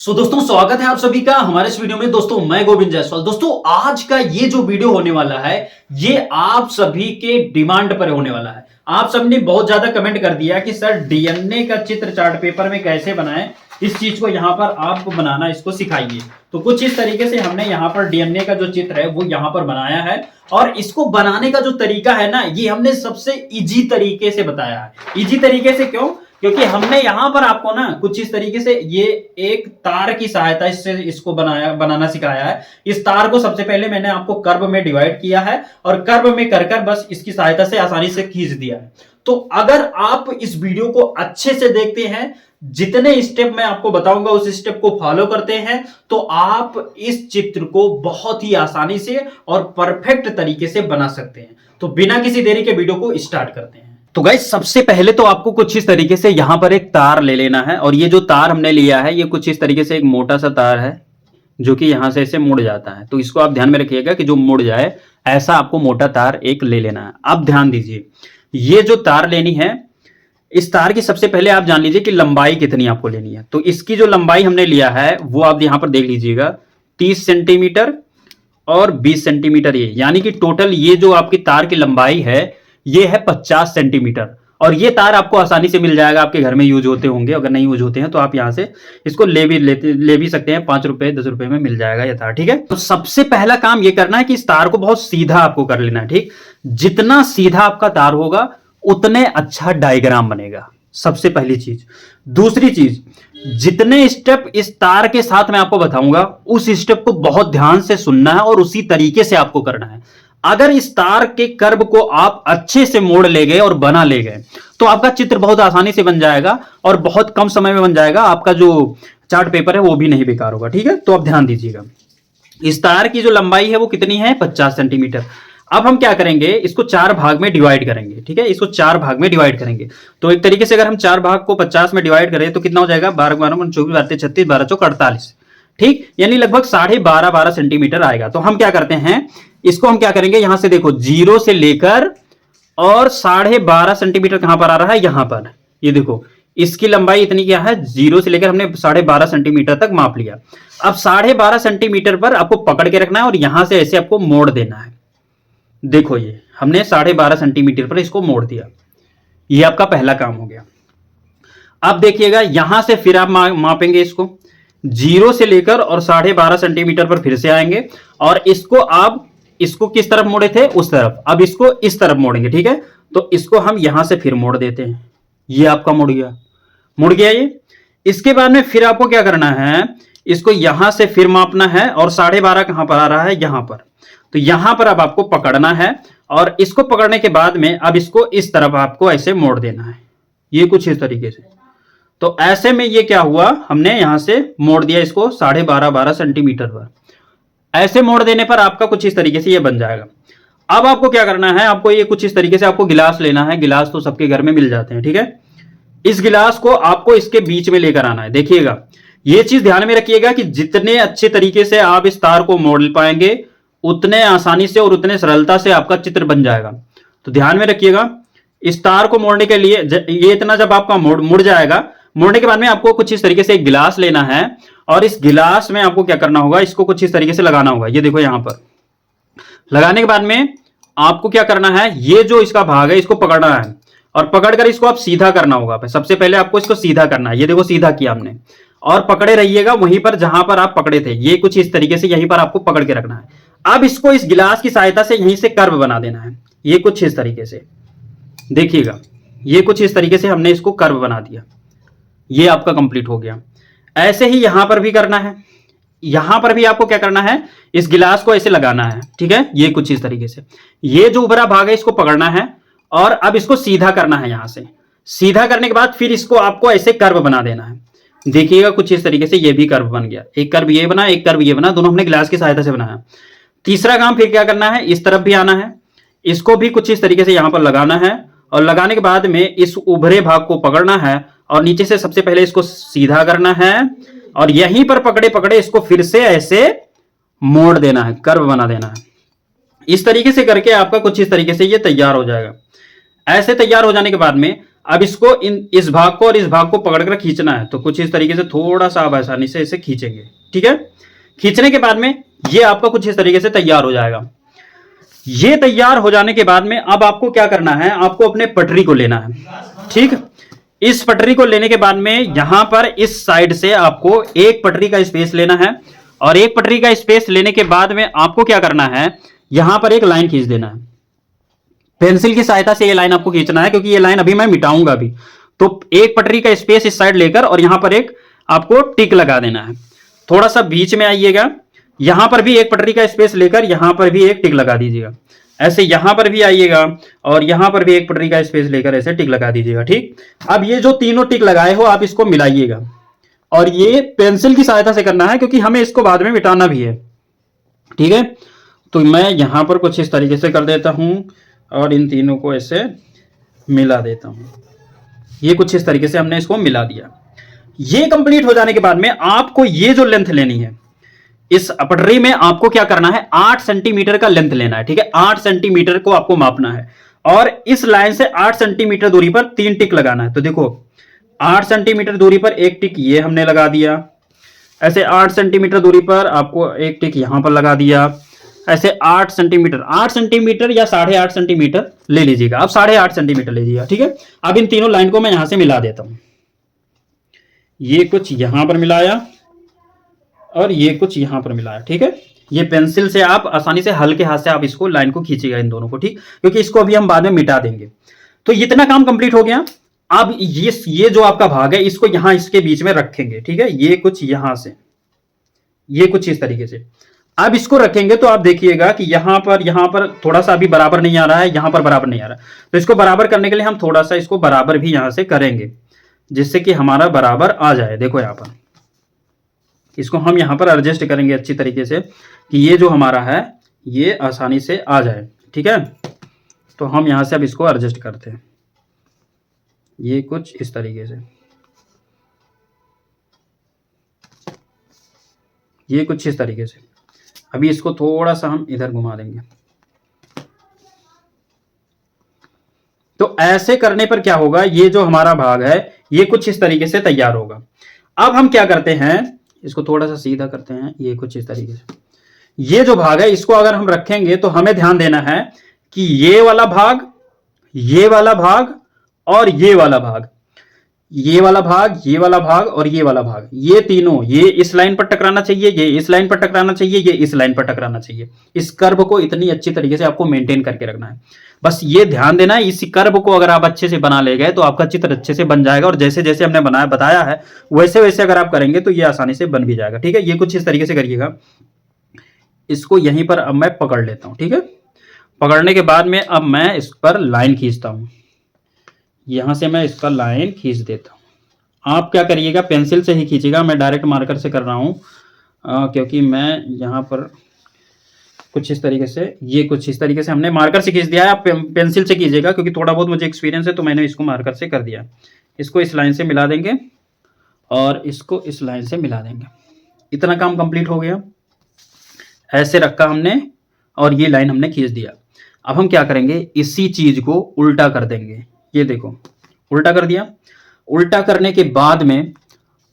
दोस्तों स्वागत है आप सभी का हमारे इस वीडियो में। दोस्तों मैं गोविंद जायसवाल। दोस्तों आज का ये जो वीडियो होने वाला है ये आप सभी के डिमांड पर होने वाला है। आप सबने बहुत ज्यादा कमेंट कर दिया कि सर डीएनए का चित्र चार्ट पेपर में कैसे बनाएं, इस चीज को यहाँ पर आपको बनाना, इसको सिखाइए। तो कुछ इस तरीके से हमने यहाँ पर डीएनए का जो चित्र है वो यहाँ पर बनाया है और इसको बनाने का जो तरीका है ना ये हमने सबसे इजी तरीके से बताया है। इजी तरीके से क्यों? क्योंकि हमने यहां पर आपको ना कुछ इस तरीके से ये एक तार की सहायता से इसको बनाना सिखाया है। इस तार को सबसे पहले मैंने आपको कर्व में डिवाइड किया है और कर्व में कर बस इसकी सहायता से आसानी से खींच दिया है। तो अगर आप इस वीडियो को अच्छे से देखते हैं, जितने स्टेप मैं आपको बताऊंगा उस स्टेप को फॉलो करते हैं, तो आप इस चित्र को बहुत ही आसानी से और परफेक्ट तरीके से बना सकते हैं। तो बिना किसी देरी के वीडियो को स्टार्ट करते हैं। तो गाइस सबसे पहले तो आपको कुछ इस तरीके से यहां पर एक तार ले लेना है और ये जो तार हमने लिया है ये कुछ इस तरीके से एक मोटा सा तार है जो कि यहां से ऐसे मुड़ जाता है। तो इसको आप ध्यान में रखिएगा कि जो मुड़ जाए ऐसा आपको मोटा तार एक ले लेना है। अब ध्यान दीजिए, ये जो तार लेनी है, इस तार की सबसे पहले आप जान लीजिए कि लंबाई कितनी आपको लेनी है। तो इसकी जो लंबाई हमने लिया है वो आप यहां पर देख लीजिएगा, 30 सेंटीमीटर और 20 सेंटीमीटर, ये यानी कि टोटल ये जो आपकी तार की लंबाई है ये है 50 सेंटीमीटर। और ये तार आपको आसानी से मिल जाएगा, आपके घर में यूज होते होंगे। अगर नहीं यूज होते हैं तो आप यहां से इसको ले भी सकते हैं, 5 रुपए 10 रुपए में मिल जाएगा ये तार। ठीक है, तो सबसे पहला काम ये करना है कि इस तार को बहुत सीधा आपको कर लेना है। ठीक, जितना सीधा आपका तार होगा उतने अच्छा डायग्राम बनेगा, सबसे पहली चीज। दूसरी चीज, जितने स्टेप इस तार के साथ मैं आपको बताऊंगा उस स्टेप को बहुत ध्यान से सुनना है और उसी तरीके से आपको करना है। अगर इस तार के कर्व को आप अच्छे से मोड़ ले गए और बना ले गए तो आपका चित्र बहुत आसानी से बन जाएगा और बहुत कम समय में बन जाएगा। आपका जो चार्ट पेपर है वो भी नहीं बेकार होगा। ठीक है, तो आप ध्यान दीजिएगा, इस तार की जो लंबाई है वो कितनी है, 50 सेंटीमीटर। अब हम क्या करेंगे, इसको 4 भाग में डिवाइड करेंगे। ठीक है, इसको 4 भाग में डिवाइड करेंगे। तो एक तरीके से अगर हम 4 भाग को 50 में डिवाइड करें तो कितना हो जाएगा, 12 12 24 12 36 12 चौक 48। ठीक, यानी लगभग 12.5 सेंटीमीटर आएगा। तो हम क्या करते हैं, इसको हम क्या करेंगे, यहां से देखो 0 से लेकर और 12.5 सेंटीमीटर कहां पर आ रहा है, यहां पर। ये देखो इसकी लंबाई इतनी क्या है, 0 से लेकर हमने 12.5 सेंटीमीटर तक माप लिया। अब 12.5 सेंटीमीटर पर आपको पकड़ के रखना है और यहां से ऐसे आपको मोड़ देना है। देखो ये हमने 12.5 सेंटीमीटर पर इसको मोड़ दिया। ये आपका पहला काम हो गया। अब देखिएगा यहां से फिर आप मापेंगे इसको 0 से लेकर और 12.5 सेंटीमीटर पर फिर से आएंगे और इसको किस तरफ मोड़े थे, उस तरफ। अब इसको इस तरफ मोड़ेंगे। ठीक है, तो इसको हम यहां से फिर मोड़ देते हैं। ये आपका मुड़ गया ये। इसके बाद में फिर आपको क्या करना है, इसको यहां से फिर मापना है और 12.5 कहां पर आ रहा है, यहां पर। तो यहां पर अब आपको पकड़ना है और इसको पकड़ने के बाद में अब इसको इस तरफ आपको ऐसे मोड़ देना है, ये कुछ इस तरीके से। तो ऐसे में ये क्या हुआ, हमने यहां से मोड़ दिया इसको 12.5 सेंटीमीटर पर। ऐसे मोड़ देने पर आपका कुछ इस तरीके से ये बन जाएगा। अब आपको क्या करना है, आपको ये कुछ इस तरीके से आपको गिलास लेना है। गिलास तो सबके घर में मिल जाते हैं। ठीक है, इस गिलास को आपको इसके बीच में लेकर आना है। देखिएगा ये चीज ध्यान में रखिएगा कि जितने अच्छे तरीके से आप इस तार को मोड़ पाएंगे उतने आसानी से और उतने सरलता से आपका चित्र बन जाएगा। तो ध्यान में रखिएगा, इस तार को मोड़ने के लिए ये इतना जब आपका मुड़ जाएगा, मोड़ने के बाद में आपको कुछ इस तरीके से एक गिलास लेना है और इस गिलास में आपको क्या करना होगा, इसको कुछ इस तरीके से लगाना होगा। ये देखो यहां पर लगाने के बाद में आपको क्या करना है, ये जो इसका भाग है इसको पकड़ना है और पकड़कर इसको आप सीधा करना होगा। सबसे पहले आपको इसको सीधा करना है। ये देखो सीधा किया हमने और पकड़े रहिएगा वहीं पर जहां पर आप पकड़े थे। ये कुछ इस तरीके से यहीं पर आपको पकड़ के रखना है। अब इसको इस गिलास की सहायता से यहीं से कर्व बना देना है। ये कुछ इस तरीके से देखिएगा, ये कुछ इस तरीके से हमने इसको कर्व बना दिया। ये आपका कंप्लीट हो गया। ऐसे ही यहां पर भी करना है। यहां पर भी आपको क्या करना है, इस गिलास को ऐसे लगाना है। ठीक है, ये कुछ इस तरीके से ये जो उभरा भाग है इसको पकड़ना है और अब इसको सीधा करना है। यहां से सीधा करने के बाद फिर इसको आपको ऐसे कर्व बना देना है। देखिएगा कुछ इस तरीके से ये भी कर्व बन गया। एक कर्व ये बना, एक कर्व ये बना, दोनों हमने गिलास की सहायता से बनाया। तीसरा काम फिर क्या करना है, इस तरफ भी आना है, इसको भी कुछ इस तरीके से यहां पर लगाना है और लगाने के बाद में इस उभरे भाग को पकड़ना है और नीचे से सबसे पहले इसको सीधा करना है और यहीं पर पकड़े पकड़े इसको फिर से ऐसे मोड़ देना है, कर्व बना देना है। इस तरीके से करके आपका कुछ इस तरीके से ये तैयार हो जाएगा। ऐसे तैयार हो जाने के बाद में अब इसको इस भाग को और इस भाग को पकड़ कर खींचना है। तो कुछ इस तरीके से थोड़ा सा आप आसानी से इसे खींचेंगे, ठीक है। खींचने के बाद में ये आपका कुछ इस तरीके से तैयार हो जाएगा। ये तैयार हो जाने के बाद में अब आपको क्या करना है, आपको अपने पटरी को लेना है, ठीक। इस पटरी को लेने के बाद में यहां पर इस साइड से आपको एक पटरी का स्पेस लेना है, और एक पटरी का स्पेस लेने के बाद में आपको क्या करना है, यहां पर एक लाइन खींच देना है। पेंसिल की सहायता से ये लाइन आपको खींचना है, क्योंकि ये लाइन अभी मैं मिटाऊंगा भी। तो एक पटरी का स्पेस इस साइड लेकर और यहां पर एक आपको टिक लगा देना है। थोड़ा सा बीच में आइएगा, यहां पर भी एक पटरी का स्पेस लेकर यहां पर भी एक टिक लगा दीजिएगा। ऐसे यहां पर भी आइएगा और यहां पर भी एक पटरी का स्पेस लेकर ऐसे टिक लगा दीजिएगा, ठीक। अब ये जो तीनों टिक लगाए हो आप इसको मिलाइएगा, और ये पेंसिल की सहायता से करना है क्योंकि हमें इसको बाद में मिटाना भी है, ठीक है। तो मैं यहां पर कुछ इस तरीके से कर देता हूं और इन तीनों को ऐसे मिला देता हूं। ये कुछ इस तरीके से हमने इसको मिला दिया। ये कंप्लीट हो जाने के बाद में आपको ये जो लेंथ लेनी है, इस पटरी में आपको क्या करना है, 8 सेंटीमीटर का लेंथ लेना है, ठीक है। 8 सेंटीमीटर को आपको मापना है और इस लाइन से 8 सेंटीमीटर दूरी पर 3 टिक लगाना है। तो देखो 8 सेंटीमीटर दूरी पर एक टिक ये हमने लगा दिया, ऐसे 8 सेंटीमीटर दूरी पर आपको एक टिक यहां पर लगा दिया, ऐसे 8 सेंटीमीटर या 8.5 सेंटीमीटर ले लीजिएगा, अब 8.5 सेंटीमीटर लीजिएगा, ठीक है। अब इन तीनों लाइन को मैं यहां से मिला देता हूं। ये कुछ यहां पर मिलाया और ये कुछ यहां पर मिलाया, ठीक है। ये पेंसिल से आप आसानी से हल्के हाथ से आप इसको लाइन को खींचिएगा इन दोनों को, ठीक, क्योंकि इसको अभी हम बाद में मिटा देंगे। तो इतना काम कंप्लीट हो गया। अब ये जो आपका भाग है इसको यहां इसके बीच में रखेंगे, ठीक है। ये कुछ यहां से, ये कुछ इस तरीके से अब इसको रखेंगे। तो आप देखिएगा कि यहां पर थोड़ा सा अभी बराबर नहीं आ रहा है, यहां पर बराबर नहीं आ रहा है। तो इसको बराबर करने के लिए हम थोड़ा सा इसको बराबर भी यहां से करेंगे, जिससे कि हमारा बराबर आ जाए। देखो यहां पर इसको हम यहां पर एडजस्ट करेंगे अच्छी तरीके से कि ये जो हमारा है ये आसानी से आ जाए, ठीक है। तो हम यहां से अब इसको एडजस्ट करते हैं, ये कुछ इस तरीके से, ये कुछ इस तरीके से। अभी इसको थोड़ा सा हम इधर घुमा देंगे। तो ऐसे करने पर क्या होगा, ये जो हमारा भाग है ये कुछ इस तरीके से तैयार होगा। अब हम क्या करते हैं, इसको थोड़ा सा सीधा करते हैं, ये कुछ इस तरीके से। ये जो भाग है इसको अगर हम रखेंगे तो हमें ध्यान देना है कि ये वाला भाग, ये वाला भाग और ये वाला भाग, ये वाला भाग, ये वाला भाग और ये वाला भाग, ये तीनों, ये इस लाइन पर टकराना चाहिए, ये इस लाइन पर टकराना चाहिए, ये इस लाइन पर टकराना चाहिए। इस कर्व को इतनी अच्छी तरीके से आपको मेंटेन करके रखना है। बस ये ध्यान देना है, इस कर्व को अगर आप अच्छे से बना ले गए तो आपका चित्र अच्छे से बन जाएगा, और जैसे जैसे हमने बताया है वैसे वैसे अगर आप करेंगे तो ये आसानी से बन भी जाएगा, ठीक है। ये कुछ इस तरीके से करिएगा। इसको यहीं पर अब मैं पकड़ लेता हूं, ठीक है। पकड़ने के बाद में अब मैं इस पर लाइन खींचता हूं, यहां से मैं इस पर लाइन खींच देता हूं। आप क्या करिएगा, पेंसिल से ही खींचिएगा, मैं डायरेक्ट मार्कर से कर रहा हूं क्योंकि मैं यहां पर कुछ इस तरीके से, ये कुछ इस तरीके से हमने मार्कर से खींच दिया है। आप पेंसिल से कीजिएगा क्योंकि थोड़ा बहुत मुझे एक्सपीरियंस है, तो मैंने इसको मार्कर से कर दिया। इसको इस लाइन से मिला देंगे और इसको इस लाइन से मिला देंगे। इतना काम कंप्लीट हो गया। ऐसे रखा हमने और ये लाइन हमने खींच दिया। अब हम क्या करेंगे, इसी चीज को उल्टा कर देंगे। ये देखो उल्टा कर दिया। उल्टा करने के बाद में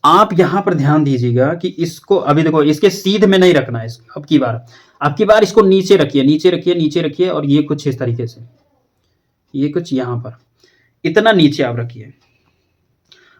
आप यहां पर ध्यान दीजिएगा कि इसको अभी देखो इसके सीध में नहीं रखना है। अब की बार इसको नीचे रखिए, नीचे रखिए, नीचे रखिए, और ये कुछ इस तरीके से, ये कुछ यहां पर इतना नीचे आप रखिए।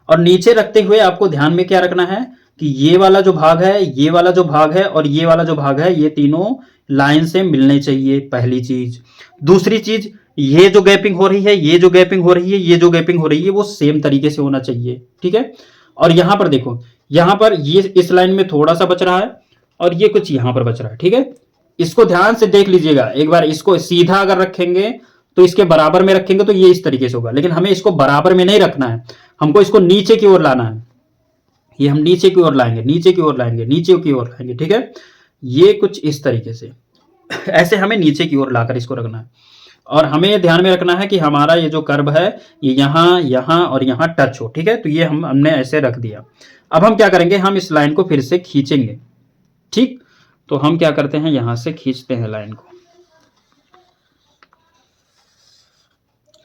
और नीचे रखते हुए आपको ध्यान में क्या रखना है कि ये वाला जो भाग है, ये वाला जो भाग है और ये वाला जो भाग है, ये तीनों लाइन से मिलने चाहिए, पहली चीज। दूसरी चीज, ये जो गैपिंग हो रही है, ये जो गैपिंग हो रही है, ये जो गैपिंग हो रही है, वो सेम तरीके से होना चाहिए, ठीक है। और यहां पर देखो, यहां पर ये इस लाइन में थोड़ा सा बच रहा है और ये कुछ यहां पर बच रहा है, ठीक है। इसको ध्यान से देख लीजिएगा एक बार। इसको सीधा अगर रखेंगे तो इसके बराबर में रखेंगे तो ये इस तरीके से होगा, लेकिन हमें इसको बराबर में नहीं रखना है, हमको इसको नीचे की ओर लाना है। ये हम नीचे की ओर लाएंगे, नीचे की ओर लाएंगे, नीचे की ओर लाएंगे, ठीक है। ये कुछ इस तरीके से ऐसे हमें नीचे की ओर लाकर इसको रखना है। और हमें ध्यान में रखना है कि हमारा ये जो कर्व है ये यहां, यहां और यहां टच हो, ठीक है। तो ये हमने ऐसे रख दिया। अब हम क्या करेंगे, हम इस लाइन को फिर से खींचेंगे, ठीक। तो हम क्या करते हैं, यहां से खींचते हैं लाइन को,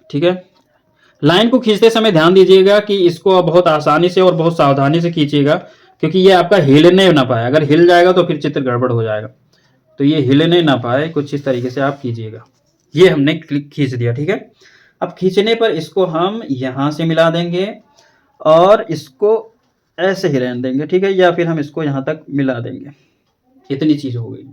ठीक है। लाइन को खींचते समय ध्यान दीजिएगा कि इसको बहुत आसानी से और बहुत सावधानी से खींचिएगा, क्योंकि ये आपका हिलने ना पाए। अगर हिल जाएगा तो फिर चित्र गड़बड़ हो जाएगा। तो ये हिलने ना पाए, कुछ इस तरीके से आप कीजिएगा। ये हमने खींच दिया, ठीक है। अब खींचने पर इसको हम यहां से मिला देंगे और इसको ऐसे ही रहने देंगे, ठीक है, या फिर हम इसको यहां तक मिला देंगे। इतनी चीज हो गई।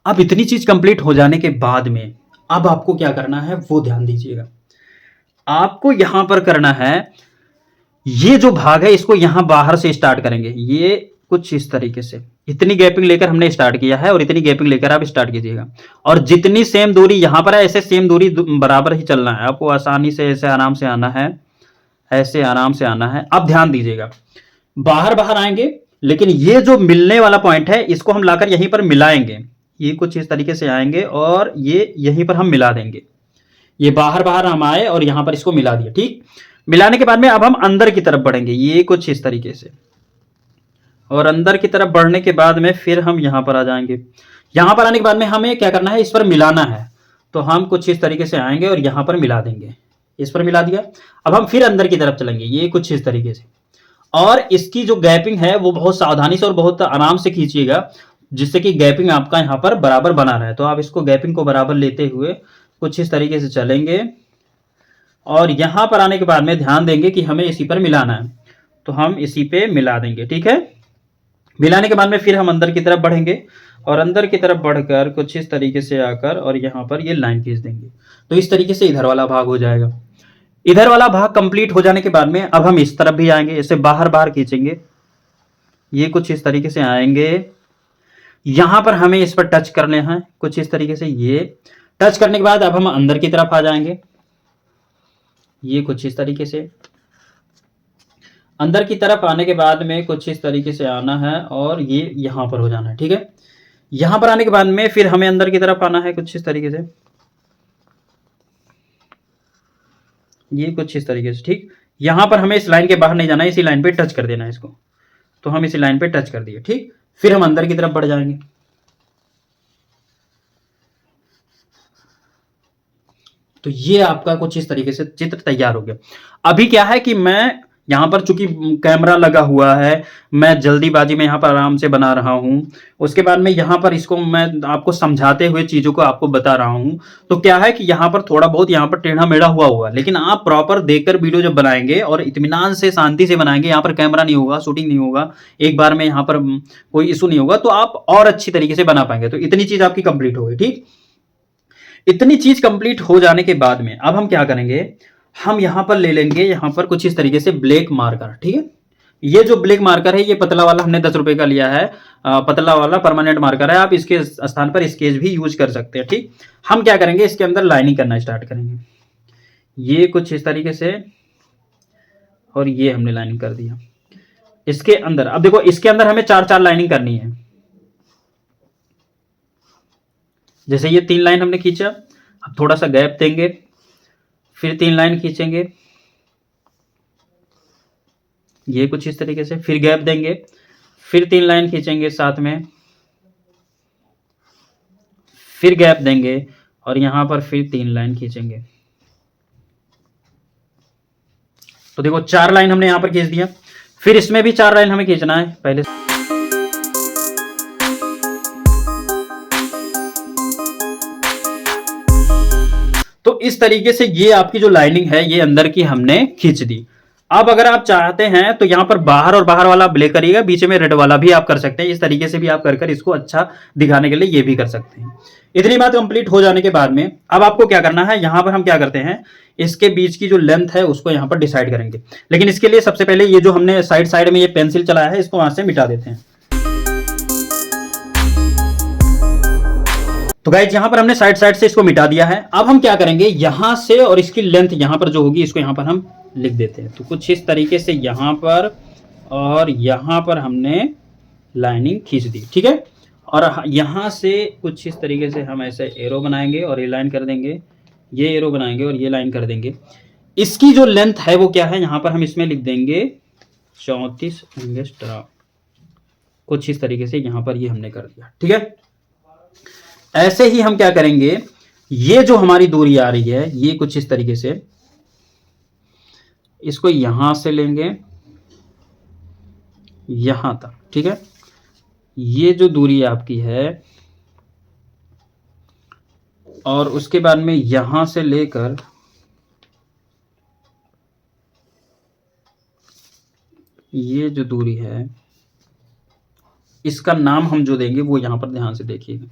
अब इतनी चीज कंप्लीट हो जाने के बाद में अब आपको क्या करना है वो ध्यान दीजिएगा। आपको यहां पर करना है, ये जो भाग है इसको यहां बाहर से स्टार्ट करेंगे। ये कुछ इस तरीके से इतनी गैपिंग लेकर हमने स्टार्ट किया है और इतनी गैपिंग लेकर आप स्टार्ट कीजिएगा। और जितनी सेम दूरी यहां पर है ऐसे सेम दूरी बराबर ही चलना है आपको। आसानी से ऐसे आराम से आना है, ऐसे आराम से आना है। अब ध्यान दीजिएगा, बाहर बाहर आएंगे, लेकिन ये जो मिलने वाला पॉइंट है इसको हम लाकर यहीं पर मिलाएंगे। ये कुछ इस तरीके से आएंगे और ये यहीं पर हम मिला देंगे। ये बाहर बाहर हम आए और यहां पर इसको मिला दिया, ठीक। मिलाने के बाद में अब हम अंदर की तरफ बढ़ेंगे, ये कुछ इस तरीके से। और अंदर की तरफ बढ़ने के बाद में फिर हम यहां पर आ जाएंगे। यहां पर आने के बाद में हमें क्या करना है, इस पर मिलाना है। तो हम कुछ इस तरीके से आएंगे और यहां पर मिला देंगे। इस पर मिला दिया। अब हम फिर अंदर की तरफ चलेंगे, ये कुछ इस तरीके से। और इसकी जो गैपिंग है वो बहुत सावधानी से और बहुत आराम से खींचिएगा, जिससे कि गैपिंग आपका यहां पर बराबर बना रहे। तो आप इसको गैपिंग को बराबर लेते हुए कुछ इस तरीके से चलेंगे और यहां पर आने के बाद में ध्यान देंगे कि हमें इसी पर मिलाना है। तो हम इसी पे मिला देंगे, ठीक है। मिलाने के बाद में फिर हम अंदर की तरफ बढ़ेंगे और अंदर की तरफ बढ़कर कुछ इस तरीके से आकर और यहां पर ये लाइन खींच देंगे। तो इस तरीके से इधर वाला भाग हो जाएगा। इधर वाला भाग कंप्लीट हो जाने के बाद में अब हम इस तरफ भी आएंगे, इसे बाहर बाहर खींचेंगे। ये कुछ इस तरीके से आएंगे, यहां पर हमें इस पर टच करने हैं कुछ इस तरीके से। ये टच करने के बाद अब हम अंदर की तरफ आ जाएंगे, ये कुछ इस तरीके से। अंदर की तरफ आने के बाद में कुछ इस तरीके से आना है और ये यहां पर हो जाना है, ठीक है। यहां पर आने के बाद में फिर हमें अंदर की तरफ आना है कुछ इस तरीके से, ये कुछ इस तरीके से, ठीक। यहां पर हमें इस लाइन के बाहर नहीं जाना है, इसी लाइन पे टच कर देना है इसको। तो हम इसी लाइन पे टच कर दिए, ठीक। फिर हम अंदर की तरफ बढ़ जाएंगे। तो ये आपका कुछ इस तरीके से चित्र तैयार हो गया। अभी क्या है कि मैं यहां पर चूंकि कैमरा लगा हुआ है, मैं जल्दीबाजी में यहां पर आराम से बना रहा हूं। उसके बाद में यहां पर इसको मैं आपको समझाते हुए चीजों को आपको बता रहा हूं। तो क्या है कि यहां पर थोड़ा बहुत यहां पर टेढ़ा मेढ़ा हुआ हुआ, लेकिन आप प्रॉपर देखकर वीडियो जब बनाएंगे और इत्मीनान से शांति से बनाएंगे, यहाँ पर कैमरा नहीं होगा, शूटिंग नहीं होगा, एक बार में यहाँ पर कोई इशू नहीं होगा, तो आप और अच्छी तरीके से बना पाएंगे। तो इतनी चीज आपकी कंप्लीट हो गई, ठीक। इतनी चीज कंप्लीट हो जाने के बाद में अब हम क्या करेंगे, हम यहां पर ले लेंगे यहां पर कुछ इस तरीके से ब्लैक मार्कर, ठीक है। ये जो ब्लैक मार्कर है ये पतला वाला हमने 10 रुपए का लिया है, पतला वाला परमानेंट मार्कर है। आप इसके स्थान पर स्केच भी यूज कर सकते हैं, ठीक। हम क्या करेंगे, इसके अंदर लाइनिंग करना स्टार्ट करेंगे, ये कुछ इस तरीके से। और ये हमने लाइनिंग कर दिया इसके अंदर। अब देखो इसके अंदर हमें 4-4 लाइनिंग करनी है। जैसे ये 3 लाइन हमने खींचा, अब थोड़ा सा गैप देंगे, फिर 3 लाइन खींचेंगे, ये कुछ इस तरीके से, फिर गैप देंगे, फिर 3 लाइन खींचेंगे साथ में, फिर गैप देंगे और यहां पर फिर 3 लाइन खींचेंगे। तो देखो 4 लाइन हमने यहां पर खींच दिया, फिर इसमें भी 4 लाइन हमें खींचना है पहले। तो इस तरीके से ये आपकी जो लाइनिंग है ये अंदर की हमने खींच दी। अब अगर आप चाहते हैं तो यहां पर बाहर और बाहर वाला ब्लैक करिएगा, बीच में रेड वाला भी आप कर सकते हैं। इस तरीके से भी आप कर इसको अच्छा दिखाने के लिए ये भी कर सकते हैं। इतनी बात कंप्लीट हो जाने के बाद में अब आपको क्या करना है, यहां पर हम क्या करते हैं, इसके बीच की जो लेंथ है उसको यहां पर डिसाइड करेंगे। लेकिन इसके लिए सबसे पहले ये जो हमने साइड साइड में ये पेंसिल चलाया है इसको वहां से मिटा देते हैं। तो गाइस यहां पर हमने साइड साइड से इसको मिटा दिया है। अब हम क्या करेंगे, यहां से और इसकी लेंथ यहां पर जो होगी इसको यहां पर हम लिख देते हैं। तो कुछ इस तरीके से यहां पर और यहां पर हमने लाइनिंग खींच दी, ठीक है। और यहां से कुछ इस तरीके से हम ऐसे एरो बनाएंगे और ये लाइन कर देंगे, ये एरो बनाएंगे और ये लाइन कर देंगे। इसकी जो लेंथ है वो क्या है, यहां पर हम इसमें लिख देंगे 34 एंगस्ट्रा। कुछ इस तरीके से यहां पर ये हमने कर दिया, ठीक है। ऐसे ही हम क्या करेंगे, ये जो हमारी दूरी आ रही है ये कुछ इस तरीके से इसको यहां से लेंगे यहां तक, ठीक है। ये जो दूरी आपकी है, और उसके बाद में यहां से लेकर ये जो दूरी है, इसका नाम हम जो देंगे वो यहां पर ध्यान से देखिएगा,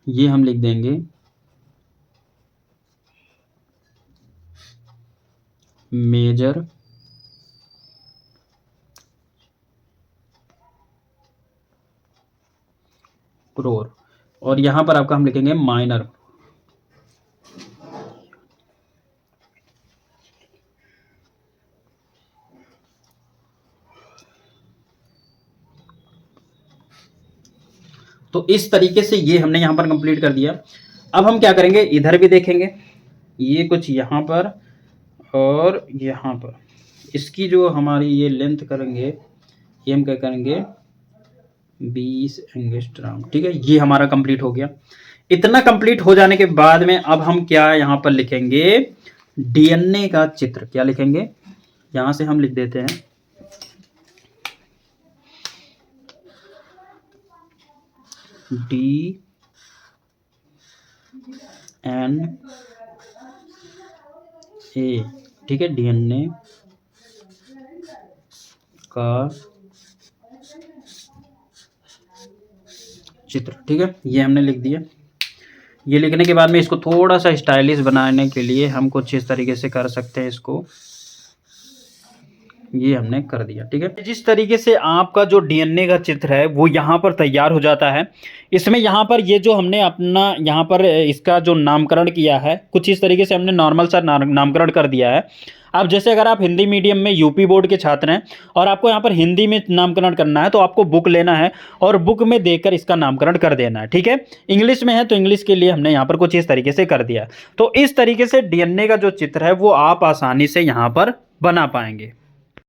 ये हम लिख देंगे मेजर रोर, और यहां पर आपका हम लिखेंगे माइनर। तो इस तरीके से ये हमने यहां पर कंप्लीट कर दिया। अब हम क्या करेंगे, इधर भी देखेंगे, ये कुछ यहां पर और यहां पर, इसकी जो हमारी ये लेंथ करेंगे, ये हम क्या करेंगे 20 एंगस्ट्रॉम, ठीक है। ये हमारा कंप्लीट हो गया। इतना कंप्लीट हो जाने के बाद में अब हम क्या यहां पर लिखेंगे, डीएनए का चित्र। क्या लिखेंगे, यहां से हम लिख देते हैं डी एन ए, ठीक है, डीएनए का चित्र, ठीक है। ये हमने लिख दिया। ये लिखने के बाद में इसको थोड़ा सा स्टाइलिश बनाने के लिए हम कुछ इस तरीके से कर सकते हैं इसको, ये हमने कर दिया, ठीक है। जिस तरीके से आपका जो डीएनए का चित्र है वो यहाँ पर तैयार हो जाता है। इसमें यहाँ पर ये जो हमने अपना यहाँ पर इसका जो नामकरण किया है, कुछ इस तरीके से हमने नॉर्मल सा नामकरण कर दिया है। अब जैसे अगर आप हिंदी मीडियम में यूपी बोर्ड के छात्र हैं और आपको यहाँ पर हिंदी में नामकरण करना है, तो आपको बुक लेना है और बुक में देखकर इसका नामकरण कर देना है, ठीक है। इंग्लिश में है तो इंग्लिश के लिए हमने यहाँ पर कुछ इस तरीके से कर दिया। तो इस तरीके से डीएनए का जो चित्र है वो आप आसानी से यहाँ पर बना पाएंगे।